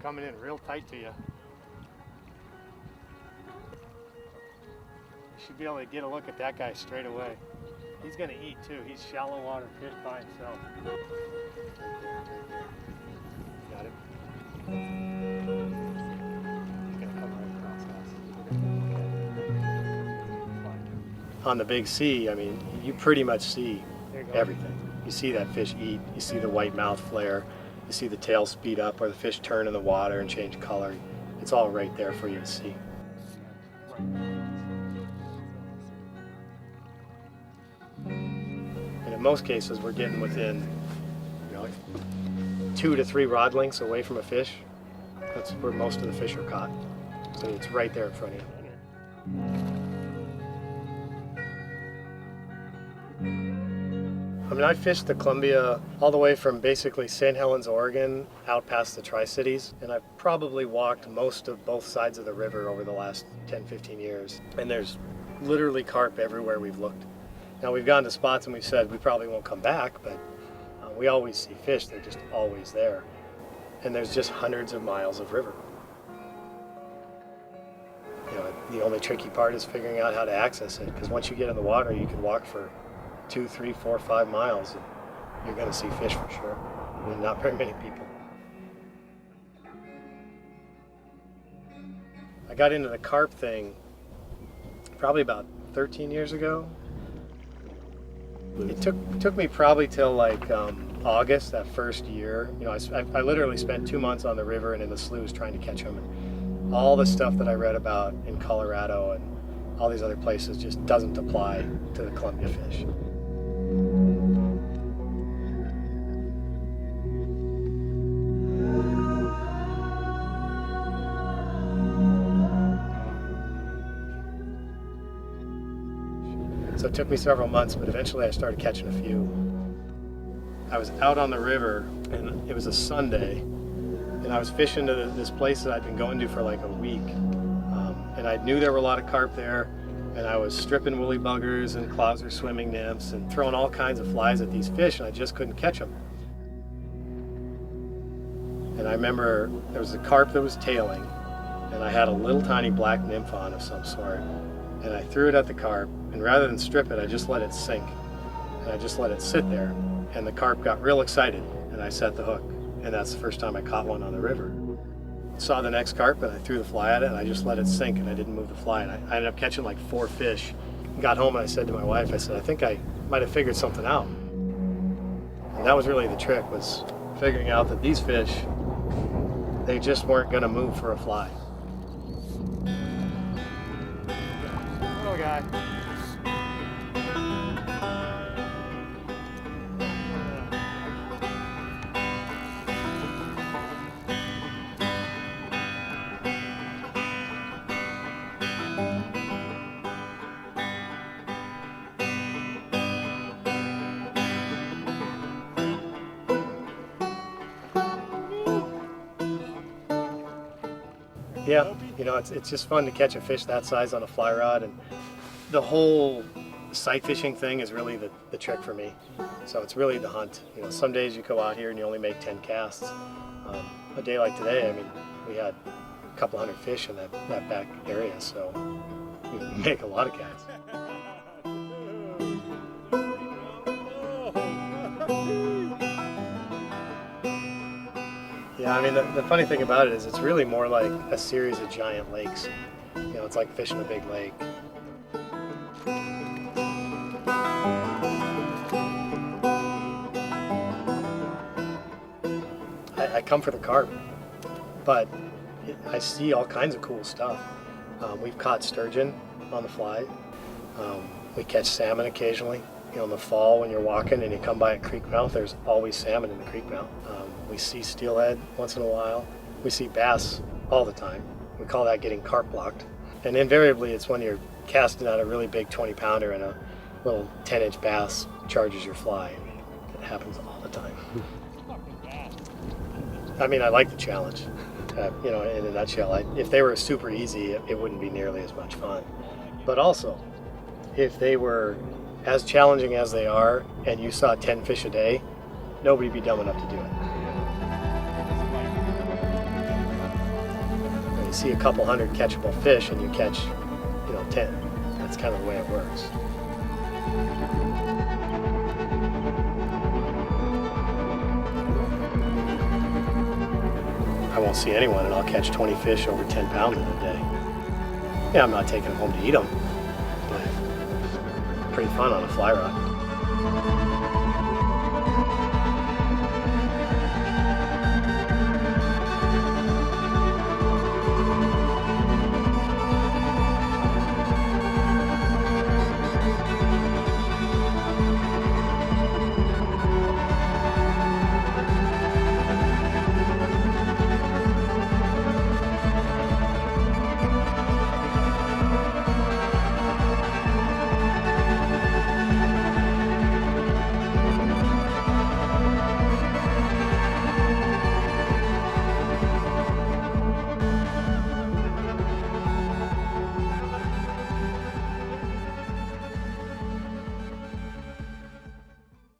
coming in real tight to you. You should be able to get a look at that guy straight away. He's going to eat too. He's shallow water fish by himself. Got it. He's going to come right across us. On the big sea, I mean, you pretty much see everything. You see that fish eat, you see the white mouth flare, you see the tail speed up or the fish turn in the water and change color. It's all right there for you to see. And in most cases, we're getting within 2 to 3 rod lengths away from a fish. That's where most of the fish are caught. So it's right there in front of you. I mean, I fished the Columbia all the way from basically St. Helens, Oregon, out past the Tri-Cities, and I've probably walked most of both sides of the river over the last 10, 15 years. And there's literally carp everywhere we've looked. Now, we've gone to spots and we've said we probably won't come back, but we always see fish. They're just always there. And there's just hundreds of miles of river. You know, the only tricky part is figuring out how to access it, because once you get in the water, you can walk for 2, 3, 4, 5 miles, and you're going to see fish for sure. I mean, not very many people. I got into the carp thing probably about 13 years ago. It took me probably till like August that first year. You know, I literally spent 2 months on the river and in the sloughs trying to catch them. And all the stuff that I read about in Colorado and all these other places just doesn't apply to the Columbia fish. So it took me several months, but eventually I started catching a few. I was out on the river, and it was a Sunday, and I was fishing to this place that I'd been going to for like a week. And I knew there were a lot of carp there, and I was stripping woolly buggers and clouser swimming nymphs and throwing all kinds of flies at these fish, and I just couldn't catch them. And I remember there was a carp that was tailing, and I had a little tiny black nymph on of some sort, and I threw it at the carp, and rather than strip it, I just let it sink, and I just let it sit there, and the carp got real excited, and I set the hook, and that's the first time I caught one on the river. Saw the next carp, and I threw the fly at it, and I just let it sink, and I didn't move the fly, and I ended up catching like 4 fish. Got home, and I said to my wife, I said, I think I might have figured something out. And that was really the trick, was figuring out that these fish, they just weren't going to move for a fly. Little guy. Yeah, you know, it's just fun to catch a fish that size on a fly rod, and the whole sight fishing thing is really the trick for me. So it's really the hunt. You know, some days you go out here and you only make 10 casts. A day like today, I mean, we had a couple hundred fish in that back area, so we make a lot of casts. Yeah, I mean, the funny thing about it is it's really more like a series of giant lakes. You know, it's like fishing a big lake. I come for the carp, but I see all kinds of cool stuff. We've caught sturgeon on the fly. We catch salmon occasionally. You know, in the fall when you're walking and you come by a creek mouth, there's always salmon in the creek mouth. We see steelhead once in a while. We see bass all the time. We call that getting carp blocked. And invariably it's when you're casting out a really big 20-pounder and a little 10-inch bass charges your fly. I mean, it happens all the time. I mean, I like the challenge. You know, in a nutshell, if they were super easy, it wouldn't be nearly as much fun. But also, if they were as challenging as they are and you saw 10 fish a day, nobody'd be dumb enough to do it. see a couple hundred catchable fish and you catch, 10. That's kind of the way it works. I won't see anyone and I'll catch 20 fish over 10 pounds in a day. Yeah, I'm not taking them home to eat them, but pretty fun on a fly rod.